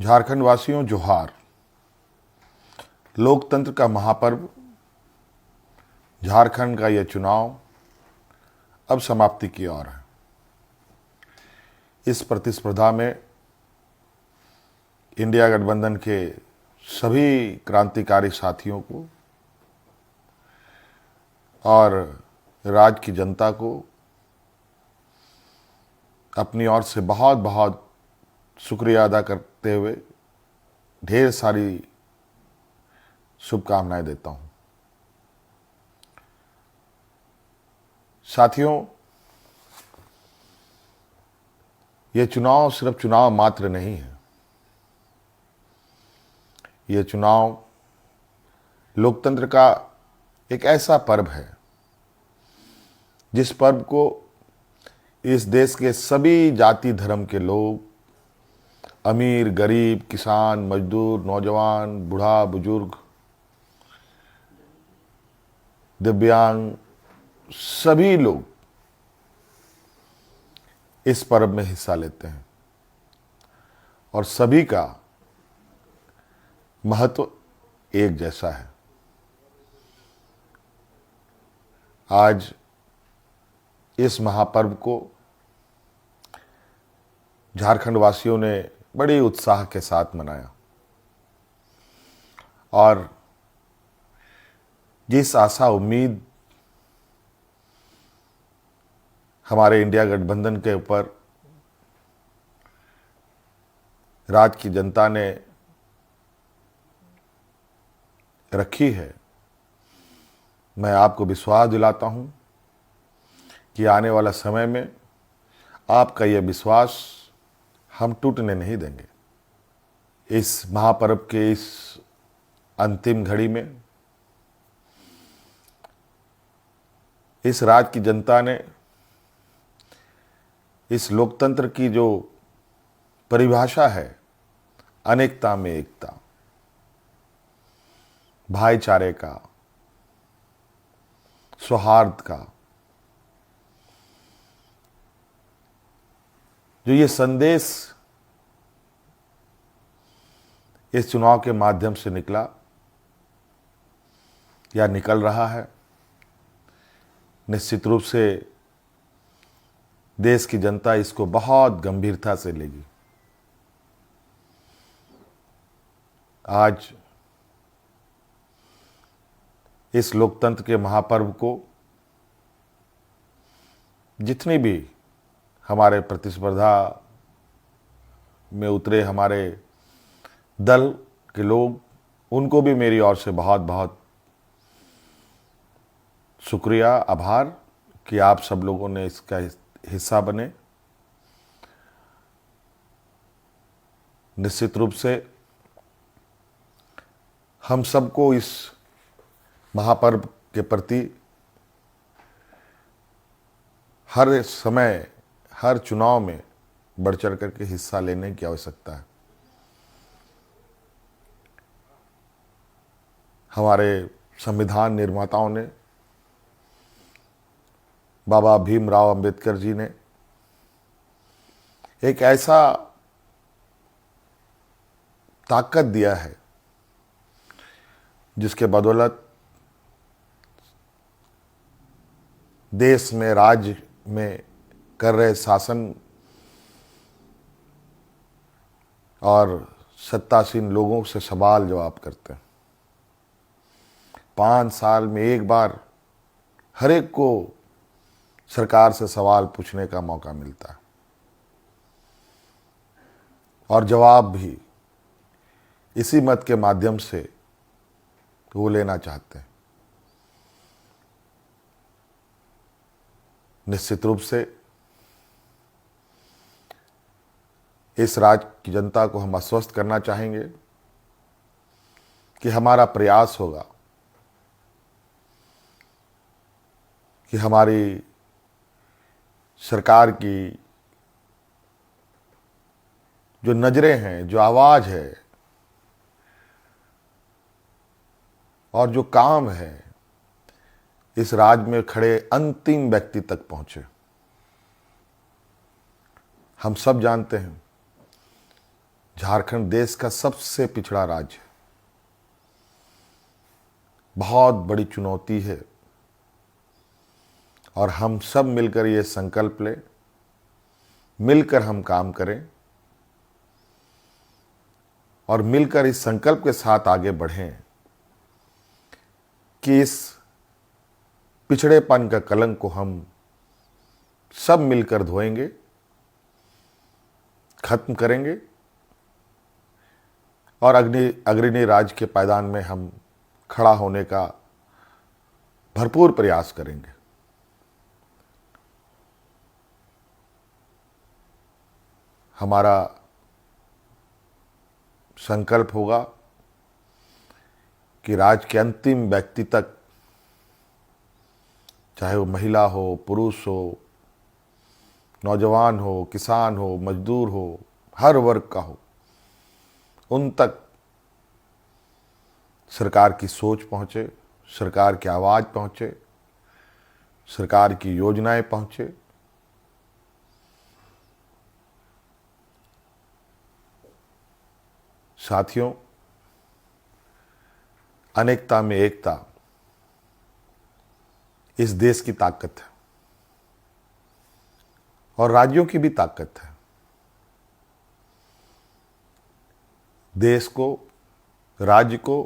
झारखंड वासियों जोहार। लोकतंत्र का महापर्व झारखंड का यह चुनाव अब समाप्ति की ओर है। इस प्रतिस्पर्धा में इंडिया गठबंधन के सभी क्रांतिकारी साथियों को और राज्य की जनता को अपनी ओर से बहुत बहुत शुक्रिया अदा करते हुए ढेर सारी शुभकामनाएं देता हूं। साथियों, ये चुनाव सिर्फ चुनाव मात्र नहीं है। ये चुनाव लोकतंत्र का एक ऐसा पर्व है जिस पर्व को इस देश के सभी जाति धर्म के लोग, अमीर गरीब, किसान मजदूर, नौजवान, बूढ़ा बुजुर्ग, दिव्यांग, सभी लोग इस पर्व में हिस्सा लेते हैं और सभी का महत्व एक जैसा है। आज इस महापर्व को झारखंड वासियों ने बड़ी उत्साह के साथ मनाया और जिस आशा उम्मीद हमारे इंडिया गठबंधन के ऊपर राज्य की जनता ने रखी है, मैं आपको विश्वास दिलाता हूं कि आने वाला समय में आपका यह विश्वास हम टूटने नहीं देंगे। इस महापर्व के इस अंतिम घड़ी में इस राज्य की जनता ने इस लोकतंत्र की जो परिभाषा है, अनेकता में एकता, भाईचारे का, सौहार्द का, जो ये संदेश इस चुनाव के माध्यम से निकला या निकल रहा है, निश्चित रूप से देश की जनता इसको बहुत गंभीरता से लेगी। आज इस लोकतंत्र के महापर्व को जितनी भी हमारे प्रतिस्पर्धा में उतरे हमारे दल के लोग, उनको भी मेरी ओर से बहुत बहुत शुक्रिया, आभार कि आप सब लोगों ने इसका हिस्सा बने। निश्चित रूप से हम सबको इस महापर्व के प्रति हर समय, हर चुनाव में बढ़ चढ़ करके हिस्सा लेने की आवश्यकता है। हमारे संविधान निर्माताओं ने, बाबा भीमराव अंबेडकर जी ने एक ऐसा ताकत दिया है जिसके बदौलत देश में, राज्य में कर रहे शासन और सत्तासीन लोगों से सवाल जवाब करते हैं। 5 साल में एक बार हर एक को सरकार से सवाल पूछने का मौका मिलता है और जवाब भी इसी मत के माध्यम से वो लेना चाहते हैं। निश्चित रूप से इस राज्य की जनता को हम आश्वस्त करना चाहेंगे कि हमारा प्रयास होगा कि हमारी सरकार की जो नजरें हैं, जो आवाज है और जो काम है, इस राज्य में खड़े अंतिम व्यक्ति तक पहुंचे। हम सब जानते हैं झारखंड देश का सबसे पिछड़ा राज्य है। बहुत बड़ी चुनौती है और हम सब मिलकर ये संकल्प लें, मिलकर हम काम करें और मिलकर इस संकल्प के साथ आगे बढ़ें कि इस पिछड़ेपन का कलंक को हम सब मिलकर धोएंगे, खत्म करेंगे और अग्रणी राज्य के पायदान में हम खड़ा होने का भरपूर प्रयास करेंगे। हमारा संकल्प होगा कि राज्य के अंतिम व्यक्ति तक, चाहे वो महिला हो, पुरुष हो, नौजवान हो, किसान हो, मजदूर हो, हर वर्ग का हो, उन तक सरकार की सोच पहुंचे, सरकार की आवाज़ पहुंचे, सरकार की योजनाएं पहुंचे। साथियों, अनेकता में एकता इस देश की ताकत है और राज्यों की भी ताकत है। देश को, राज्य को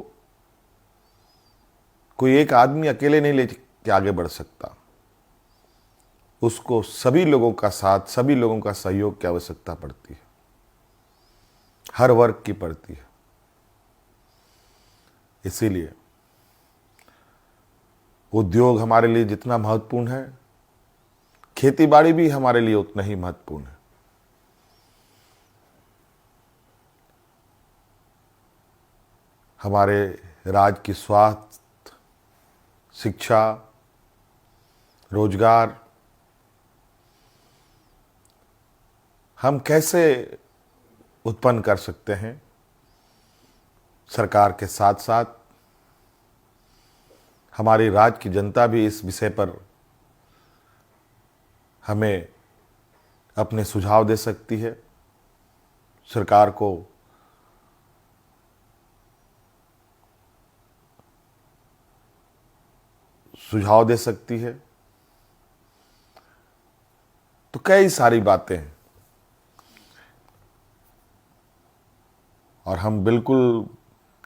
कोई एक आदमी अकेले नहीं लेके आगे बढ़ सकता। उसको सभी लोगों का साथ, सभी लोगों का सहयोग की आवश्यकता पड़ती है, हर वर्ग की पड़ती है। इसीलिए उद्योग हमारे लिए जितना महत्वपूर्ण है, खेतीबाड़ी भी हमारे लिए उतना ही महत्वपूर्ण है। हमारे राज्य की स्वास्थ्य, शिक्षा, रोजगार हम कैसे उत्पन्न कर सकते हैं, सरकार के साथ साथ हमारी राज्य की जनता भी इस विषय पर हमें अपने सुझाव दे सकती है, सरकार को सुझाव दे सकती है। तो कई सारी बातें हैं और हम बिल्कुल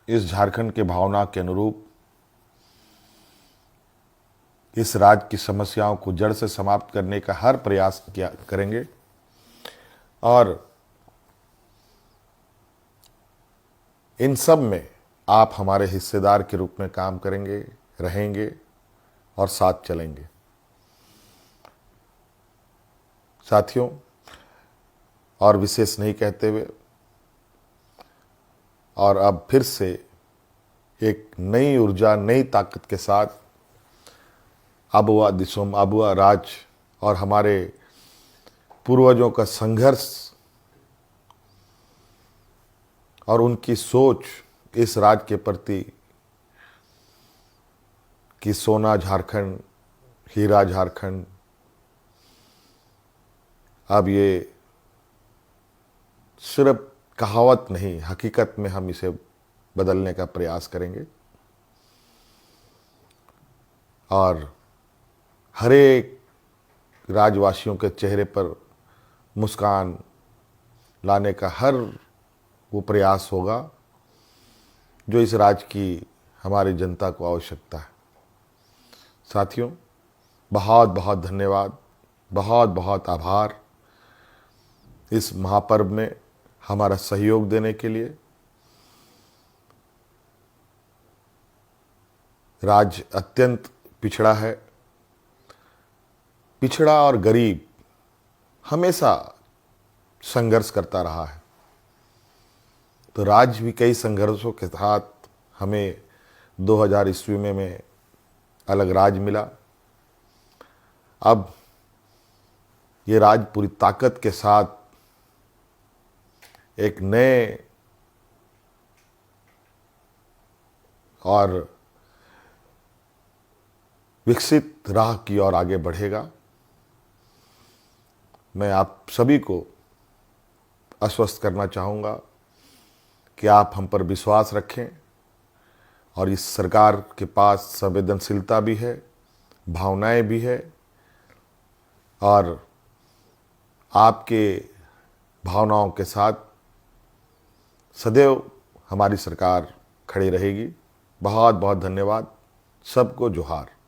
इस झारखंड के भावना के अनुरूप इस राज्य की समस्याओं को जड़ से समाप्त करने का हर प्रयास करेंगे और इन सब में आप हमारे हिस्सेदार के रूप में काम करेंगे, रहेंगे और साथ चलेंगे। साथियों, और विशेष नहीं कहते हुए और अब फिर से एक नई ऊर्जा, नई ताकत के साथ आबुआ दिसोम, आबुआ राज और हमारे पूर्वजों का संघर्ष और उनकी सोच इस राज्य के प्रति कि सोना झारखंड, हीरा झारखंड, अब ये सिर्फ कहावत नहीं, हकीकत में हम इसे बदलने का प्रयास करेंगे और हर एक राज्यवासियों के चेहरे पर मुस्कान लाने का हर वो प्रयास होगा जो इस राज्य की हमारी जनता को आवश्यकता है। साथियों, बहुत बहुत धन्यवाद, बहुत बहुत आभार इस महापर्व में हमारा सहयोग देने के लिए। राज्य अत्यंत पिछड़ा है, पिछड़ा और गरीब हमेशा संघर्ष करता रहा है। तो राज्य भी कई संघर्षों के साथ हमें 2000 ईस्वी में अलग राज्य मिला। अब ये राज्य पूरी ताकत के साथ एक नए और विकसित राह की ओर आगे बढ़ेगा। मैं आप सभी को आश्वस्त करना चाहूँगा कि आप हम पर विश्वास रखें और इस सरकार के पास संवेदनशीलता भी है, भावनाएं भी है और आपके भावनाओं के साथ सदैव हमारी सरकार खड़ी रहेगी। बहुत बहुत धन्यवाद। सबको जोहार।